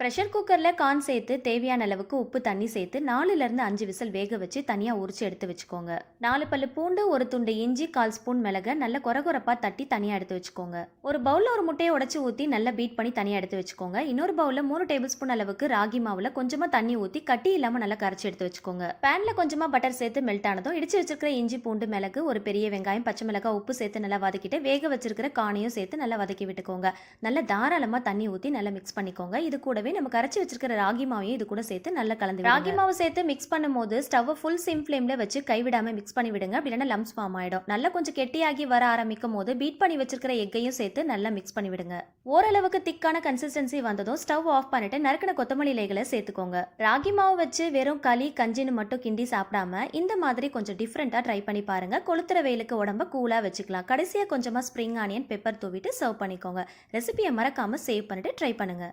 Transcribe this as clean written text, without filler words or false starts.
Pressure குக்கரில் corn சேர்த்து தேவையான அளவுக்கு உப்பு தண்ணி சேர்த்து 4லேருந்து 5 விசில் வேக வச்சு தனியாக உரிச்சு எடுத்து வச்சுக்கோங்க. 4 பல்லு பூண்டு, ஒரு துண்டு இஞ்சி, 1/4 ஸ்பூன் மிளகை நல்ல கொரகொரப்பாக தட்டி தனியாக எடுத்து வச்சுக்கோங்க. ஒரு பவுலில் ஒரு முட்டையை உடச்சி ஊற்றி நல்லா பீட் பண்ணி தனியாக எடுத்து வச்சுக்கோங்க. இன்னொரு பவுலில் 3 டேபிள் ஸ்பூன் அளவுக்கு ராகி மாவில் கொஞ்சமாக தண்ணி ஊற்றி கட்டி இல்லாமல் நல்லா கரைச்சி எடுத்து வச்சுக்கோங்க. பேனில் கொஞ்சமாக பட்டர் சேர்த்து மெல்ட் ஆனதும் இடிச்சு வச்சிருக்கிற இஞ்சி, பூண்டு, மிளகு, ஒரு பெரிய வெங்காயம், பச்சை மிளகாய், உப்பு சேர்த்து நல்லா வதக்கிட்டு வேக வச்சிருக்கிற கார்னையும் சேர்த்து நல்லா வதக்கி விட்டுக்கோங்க. நல்லா தாராளமாக தண்ணி ஊற்றி நல்லா மிக்ஸ் பண்ணிக்கோங்க. இது கூடவே நம்ம கரைச்சி வச்சிருக்கிற ராகி மாவையும் இது கூட சேர்த்து நல்லா கலந்து ராகி மாவு சேர்த்து மிக்ஸ் பண்ணும்போது ஸ்டவ் ஃபுல் சிம் ஃப்ளேம்ல வச்சு கைவிடாம மிக்ஸ் பண்ணி விடுங்க. அப்படின்னா லம்ஸ் ஃபார்ம் ஆயிடும். நல்லா கொஞ்சம் கெட்டியாகி வர ஆரம்பிக்கும் போது பீட் பண்ணி வச்சிருக்கிற எக்கையும் சேர்த்து நல்லா மிக்ஸ் பண்ணி விடுங்க. ஓரளவுக்கு திக்கான கன்சிஸ்டன்சி வந்ததும் ஸ்டவ் ஆஃப் பண்ணிட்டு நறுக்கின கொத்தமல்லி இலைகளை சேர்த்துக்கோங்க. ராகி மாவு வச்சு வெறும் களி கஞ்சின்னு மட்டும் கிண்டி சாப்பிடாம இந்த மாதிரி கொஞ்சம் டிஃப்ரெண்டா ட்ரை பண்ணி பாருங்க. கொளுத்துற வெயிலுக்கு உடம்ப கூலா வச்சுக்கலாம். கடைசியா கொஞ்சமா ஸ்ப்ரிங் ஆனியன் பெப்பர் தூவிட்டு சர்வ் பண்ணிக்கோங்க. ரெசிபியை மறக்காம சேவ் பண்ணிட்டு ட்ரை பண்ணுங்க.